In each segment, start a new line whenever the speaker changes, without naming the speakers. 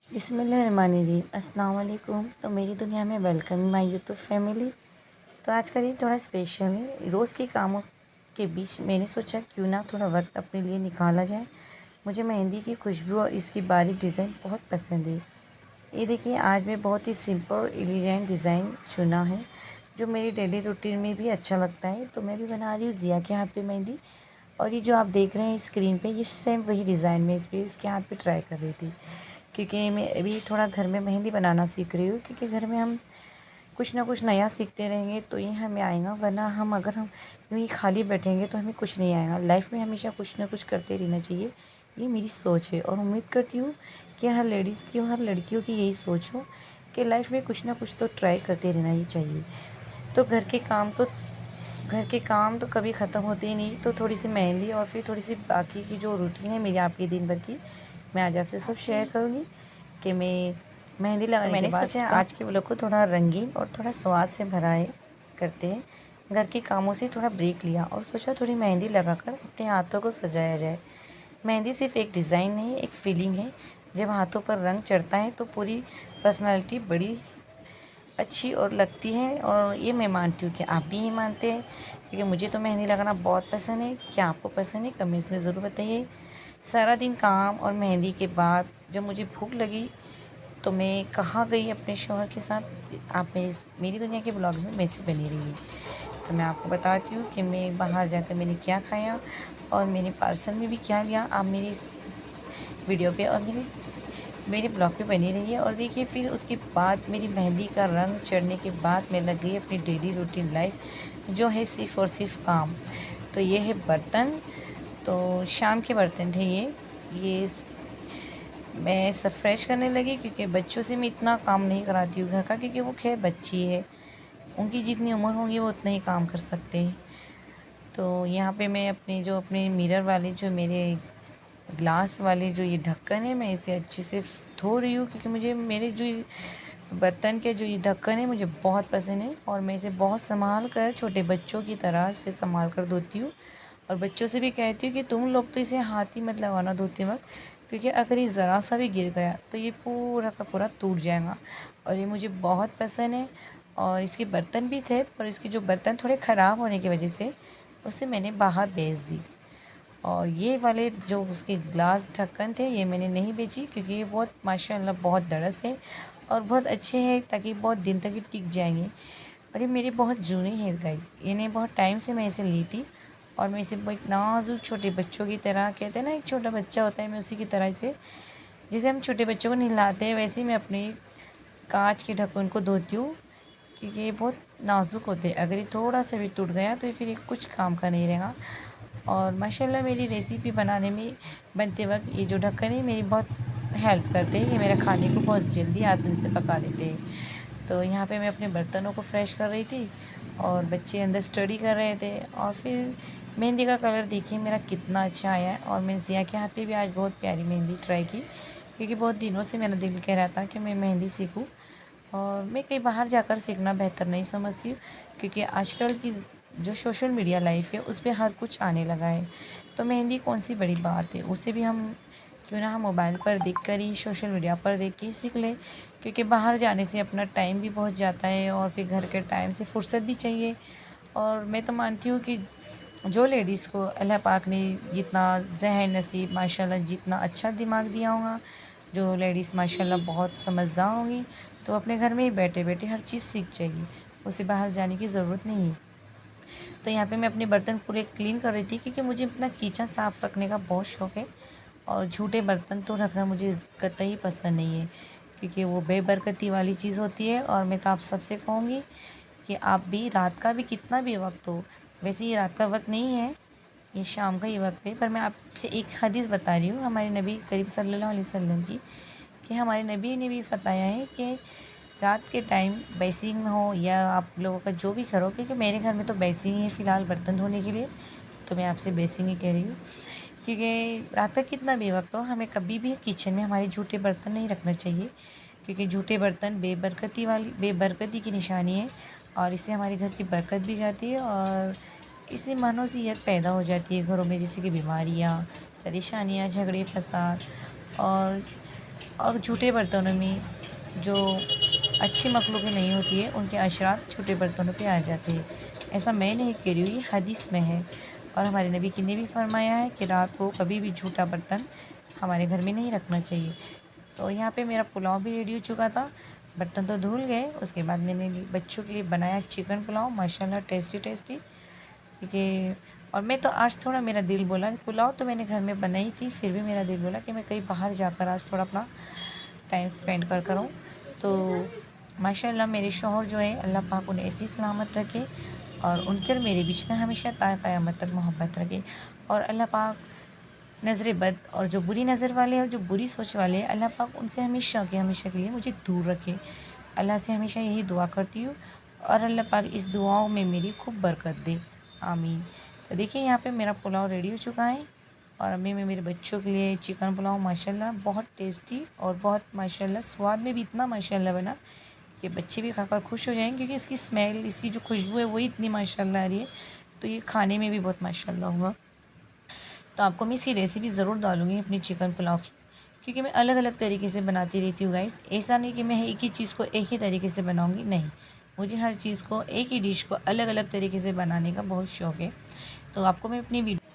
बिस्मिल्लाहिर्रहमानिर्रहीम। अस्सलाम वालेकुम। तो मेरी दुनिया में वेलकम माय यूट्यूब फैमिली। तो आज का दिन थोड़ा स्पेशल है। रोज़ के कामों के बीच मैंने सोचा क्यों ना थोड़ा वक्त अपने लिए निकाला जाए। मुझे मेहंदी की खुशबू और इसकी बारीक डिज़ाइन बहुत पसंद है। ये देखिए, आज मैं बहुत ही सिंपल और एलिगेंट डिज़ाइन चुना है जो मेरी डेली रूटीन में भी अच्छा लगता है। तो मैं भी बना रही हूँ ज़िया के हाथ पे मेहंदी। और ये जो आप देख रहे हैं स्क्रीन पे, ये सेम वही डिज़ाइन मैं इस पे इसके हाथ पे ट्राई कर रही थी, क्योंकि मैं अभी थोड़ा घर में मेहंदी बनाना सीख रही हूँ। क्योंकि घर में हम कुछ ना कुछ नया सीखते रहेंगे तो ये हमें आएगा, वरना हम यूँ ही खाली बैठेंगे तो हमें कुछ नहीं आएगा। लाइफ में हमेशा कुछ ना कुछ करते रहना चाहिए, ये मेरी सोच है। और उम्मीद करती हूँ कि हर लेडीज़ की और हर लड़कियों की यही सोच हो कि लाइफ में कुछ ना कुछ तो ट्राई करते रहना ही चाहिए। तो घर के काम तो कभी ख़त्म होते ही नहीं। तो थोड़ी सी मेहंदी और फिर थोड़ी सी बाकी की जो रूटीन है मेरी आपकी दिन भर की, मैं आज आपसे सब शेयर करूँगी कि मैं मेहंदी लगाने के बाद सोचा आज के व्लॉग को थोड़ा रंगीन और थोड़ा स्वाद से भरा है करते हैं। घर के कामों से थोड़ा ब्रेक लिया और सोचा थोड़ी मेहंदी लगाकर अपने हाथों को सजाया जाए। मेहंदी सिर्फ एक डिज़ाइन नहीं, एक फीलिंग है। जब हाथों पर रंग चढ़ता है तो पूरी पर्सनालिटी बड़ी अच्छी और लगती है। और ये मैं मानती हूँ कि आप भी ये मानते हैं, क्योंकि मुझे तो मेहंदी लगाना बहुत पसंद है। क्या आपको पसंद है? कमेंट्स में ज़रूर बताइए। सारा दिन काम और मेहंदी के बाद जब मुझे भूख लगी तो मैं कहाँ गई अपने शौहर के साथ। आप मेरी दुनिया के ब्लॉग में मेरे से बनी रही। तो मैं आपको बताती हूँ कि मैं बाहर जाकर मैंने क्या खाया और मैंने पार्सल में भी क्या लिया। आप मेरी इस वीडियो पे और मेरे ब्लॉग पे बनी रही है। और देखिए, फिर उसके बाद मेरी मेहंदी का रंग चढ़ने के बाद मैं लग गई अपनी डेली रूटीन लाइफ, जो है सिर्फ़ और सिर्फ काम। तो ये है बर्तन। तो शाम के बर्तन थे मैं सब फ्रेश करने लगी, क्योंकि बच्चों से मैं इतना काम नहीं कराती हूँ घर का, क्योंकि वो खैर बच्ची है, उनकी जितनी उम्र होगी वो उतना ही काम कर सकते हैं। तो यहाँ पे मैं अपने मिरर वाले जो मेरे ग्लास वाले जो ये ढक्कन है, मैं इसे अच्छे से धो रही हूँ, क्योंकि मुझे मेरे जो ये बर्तन के जो ये ढक्कन है मुझे बहुत पसंद है। और मैं इसे बहुत संभाल कर, छोटे बच्चों की तरह से संभाल कर धोती हूँ। और बच्चों से भी कहती हूँ कि तुम लोग तो इसे हाथ ही मत लगाना धोते वक्त, क्योंकि अगर ये ज़रा सा भी गिर गया तो ये पूरा का पूरा टूट जाएगा। और ये मुझे बहुत पसंद है। और इसके बर्तन भी थे, पर इसके जो बर्तन थोड़े ख़राब होने की वजह से उसे मैंने बाहर बेच दी। और ये वाले जो उसके ग्लास ढक्कन थे ये मैंने नहीं बेची, क्योंकि ये बहुत माशाल्लाह बहुत दरस थे और बहुत अच्छे हैं, ताकि बहुत दिन तक ये टिक जाएंगे। और ये मेरे बहुत जूने हैं गाइस, इन्हें बहुत टाइम से मैं इसे ली थी। और मैं इसे एक नाजुक छोटे बच्चों की तरह, कहते हैं ना एक छोटा बच्चा होता है, मैं उसी की तरह इसे, जैसे हम छोटे बच्चों को नहलाते हैं वैसे ही मैं अपने कांच के ढक्कन को धोती हूँ, क्योंकि ये बहुत नाजुक होते हैं। अगर ये थोड़ा सा भी टूट गया तो ये फिर ये कुछ काम का नहीं रहेगा। और माशाल्लाह मेरी रेसिपी बनाने में बनते वक्त ये जो ढक्कन है मेरी बहुत हेल्प करते हैं। ये मेरे खाने को बहुत जल्दी आसानी से पका देते हैं। तो यहाँ पे मैं अपने बर्तनों को फ्रेश कर रही थी और बच्चे अंदर स्टडी कर रहे थे। और फिर मेहंदी का कलर देखिए मेरा कितना अच्छा आया है। और मैं ज़िया के हाथ पे भी आज बहुत प्यारी मेहंदी ट्राई की, क्योंकि बहुत दिनों से मेरा दिल कह रहा था कि मैं मेहंदी सीखूं। और मैं कहीं बाहर जाकर सीखना बेहतर नहीं समझती हूँ, क्योंकि आजकल की जो सोशल मीडिया लाइफ है उस पर हर कुछ आने लगा है। तो मेहंदी कौन सी बड़ी बात है, उसे भी हम क्यों ना हम मोबाइल पर देख कर ही, सोशल मीडिया पर देख के ही सीख लें। क्योंकि बाहर जाने से अपना टाइम भी बहुत जाता है और फिर घर के टाइम से फुर्सत भी चाहिए। और मैं तो मानती हूँ कि जो लेडीज़ को अल्लाह पाक ने जितना ज़हन नसीब माशाल्लाह जितना अच्छा दिमाग दिया होगा, जो लेडीज़ माशाल्लाह बहुत समझदार होंगी, तो अपने घर में ही बैठे बैठे हर चीज़ सीख जाएगी, उसे बाहर जाने की ज़रूरत नहीं है। तो यहाँ पे मैं अपने बर्तन पूरे क्लीन कर रही थी, क्योंकि मुझे अपना किचन साफ़ रखने का बहुत शौक़ है। और झूठे बर्तन तो रखना मुझे कतई पसंद नहीं है, क्योंकि वो बेबरकती वाली चीज़ होती है। और मैं तो आप सबसे कहूँगी कि आप भी रात का भी कितना भी वक्त हो, वैसे ये रात का वक्त नहीं है, ये शाम का ही वक्त है, पर मैं आपसे एक हदीस बता रही हूँ हमारे नबी करीम सल्लल्लाहु अलैहि वसल्लम की, कि हमारे नबी ने भी बताया है कि रात के टाइम बेसिंग में हो या आप लोगों का जो भी घर हो, क्योंकि मेरे घर में तो बेसिंग ही है फ़िलहाल बर्तन धोने के लिए, तो मैं आपसे बेसिंग ही कह रही हूँ। क्योंकि रात का कितना भी वक्त हो, हमें कभी भी किचन में हमारे झूठे बर्तन नहीं रखना चाहिए, क्योंकि झूठे बर्तन बेबरकती की निशानी है। और इससे हमारे घर की बरकत भी जाती है और इससे मानोसियत पैदा हो जाती है घरों में, जैसे कि बीमारियाँ, परेशानियाँ, झगड़े फसाद। और और झूठे बर्तनों में जो अच्छी मखलूक़ें नहीं होती है उनके असरात छोटे बर्तनों पे आ जाते हैं। ऐसा मैं नहीं कह रही हूँ, ये हदीस में है। और हमारे नबी की ने भी फरमाया है कि रात को कभी भी झूठा बर्तन हमारे घर में नहीं रखना चाहिए। तो यहाँ पे मेरा पुलाव भी रेडी हो चुका था, बर्तन तो धुल गए। उसके बाद मैंने बच्चों के लिए बनाया चिकन पुलाव, माशाल्लाह टेस्टी टेस्टी। ठीक है। और मैं तो आज थोड़ा मेरा दिल बोला, पुलाव तो मैंने घर में बनाई थी, फिर भी मेरा दिल बोला कि मैं कहीं बाहर जाकर आज थोड़ा अपना टाइम स्पेंड कर करूँ। तो माशाल्लाह मेरे शौहर जो है, अल्लाह पाक उन्हें ऐसी सलामत रखे और उनके और मेरे बीच में हमेशा ता क़यामत तक मोहब्बत रखे। और अल्लाह पाक नज़र बद और जो बुरी नज़र वाले हैं और जो बुरी सोच वाले हैं, अल्लाह पाक उनसे हमेशा के लिए मुझे दूर रखे। अल्लाह से हमेशा यही दुआ करती हूँ और अल्लाह पाक इस दुआओं में मेरी खूब बरकत दे, आमीन। तो देखिए यहाँ पे मेरा पुलाव रेडी हो चुका है और अभी मैं मेरे बच्चों के लिए चिकन पुलाव माशाल्लाह बहुत टेस्टी और बहुत माशाल्लाह स्वाद में भी इतना माशाल्लाह बना कि बच्चे भी खाकर खुश हो जाएंगे, क्योंकि इसकी स्मेल, इसकी जो खुशबू है वही इतनी माशाल्लाह आ रही है। तो ये खाने में भी बहुत माशाल्लाह हुआ। तो आपको मैं इसकी रेसिपी ज़रूर डालूँगी अपनी चिकन पुलाव की, क्योंकि मैं अलग अलग तरीके से बनाती रहती हूँ गाइस। ऐसा नहीं कि मैं एक ही चीज़ को एक ही तरीके से बनाऊँगी, नहीं। मुझे हर चीज़ को, एक ही डिश को अलग अलग तरीके से बनाने का बहुत शौक़ है। तो आपको मैं अपनी वीडियो,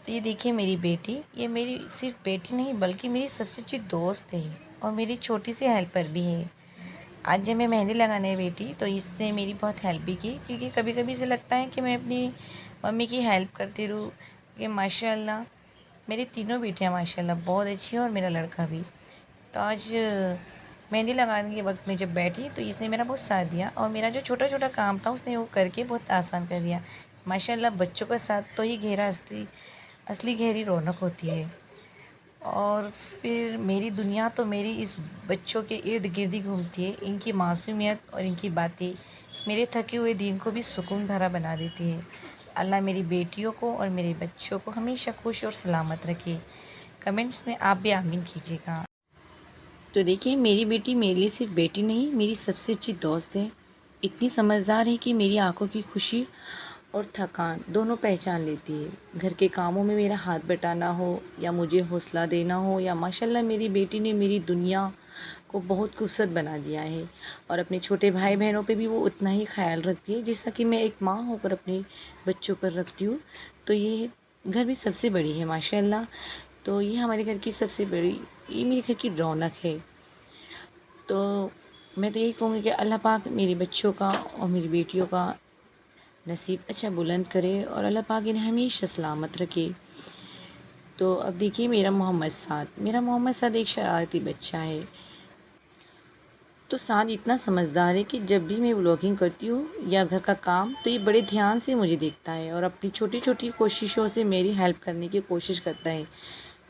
तो ये देखिए मेरी बेटी, ये मेरी सिर्फ बेटी नहीं बल्कि मेरी सबसे अच्छी दोस्त है और मेरी छोटी सी हेल्पर भी है। आज जब मैं मेहंदी लगाने बैठी तो इसने मेरी बहुत हेल्प भी की, क्योंकि कभी कभी से लगता है कि मैं अपनी मम्मी की हेल्प करती रहूँ। कि माशाल्लाह मेरी तीनों बेटियाँ माशाल्लाह बहुत अच्छी हैं और मेरा लड़का भी। तो आज मेहंदी लगाने के वक्त में जब बैठी तो इसने मेरा बहुत साथ दिया और मेरा जो छोटा छोटा काम था उसने वो करके बहुत आसान कर दिया। माशाल्लाह बच्चों का साथ तो ही गहरा असली गहरी रौनक होती है। और फिर मेरी दुनिया तो मेरी इस बच्चों के इर्द गिर्द ही घूमती है। इनकी मासूमियत और इनकी बातें मेरे थके हुए दिन को भी सुकून भरा बना देती है। अल्लाह मेरी बेटियों को और मेरे बच्चों को हमेशा खुश और सलामत रखे। कमेंट्स में आप भी आमीन कीजिएगा। तो देखिए मेरी बेटी मेरे लिए सिर्फ बेटी नहीं, मेरी सबसे अच्छी दोस्त है। इतनी समझदार है कि मेरी आंखों की खुशी और थकान दोनों पहचान लेती है। घर के कामों में मेरा हाथ बटाना हो या मुझे हौसला देना हो, या माशाल्लाह मेरी बेटी ने मेरी दुनिया को बहुत खूबसूरत बना दिया है। और अपने छोटे भाई बहनों पे भी वो उतना ही ख्याल रखती है जैसा कि मैं एक माँ होकर अपने बच्चों पर रखती हूँ। तो ये घर में सबसे बड़ी है माशाल्लाह। तो ये हमारे घर की सबसे बड़ी, ये मेरे घर की रौनक है। तो मैं तो यही कहूँगी कि अल्लाह पाक मेरे बच्चों का और मेरी बेटियों का नसीब अच्छा बुलंद करे और अल्लाह पाक इन्हें हमेशा सलामत रखे। तो अब देखिए मेरा मोहम्मद साद एक शरारती बच्चा है। तो साद इतना समझदार है कि जब भी मैं व्लॉगिंग करती हूँ या घर का काम, तो ये बड़े ध्यान से मुझे देखता है और अपनी छोटी छोटी कोशिशों से मेरी हेल्प करने की कोशिश करता है।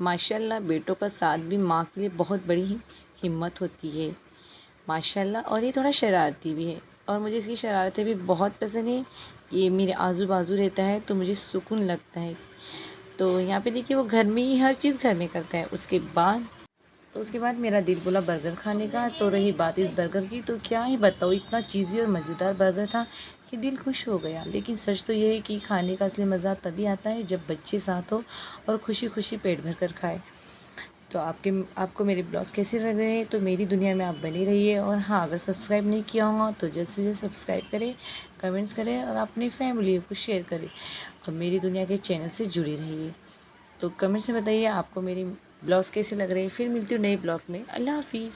माशाल्लाह बेटों का साथ भी माँ के लिए बहुत बड़ी हिम्मत होती है माशाल्लाह। और ये थोड़ा शरारती भी है और मुझे इसकी शरारतें भी बहुत पसंद है। ये मेरे आजू बाजू रहता है तो मुझे सुकून लगता है। तो यहाँ पे देखिए वो घर में ही हर चीज़ घर में करता है। उसके बाद मेरा दिल बोला बर्गर खाने का। तो रही बात इस बर्गर की, तो क्या ही बताऊँ, इतना चीज़ी और मज़ेदार बर्गर था कि दिल खुश हो गया। लेकिन सच तो ये है कि खाने का असली मज़ा तभी आता है जब बच्चे साथ हो और खुशी खुशी पेट भर कर खाए। तो आपको मेरे ब्लॉग्स कैसे लग रहे हैं, तो मेरी दुनिया में आप बनी रहिए। और हाँ, अगर सब्सक्राइब नहीं किया होगा तो जल्द से जल्द सब्सक्राइब करें, कमेंट्स करें और अपनी फैमिली को शेयर करें और मेरी दुनिया के चैनल से जुड़े रहिए। तो कमेंट्स में बताइए आपको मेरी ब्लॉग्स कैसे लग रहे हैं। फिर मिलती हूँ नए ब्लॉग में। अल्लाह हाफिज़।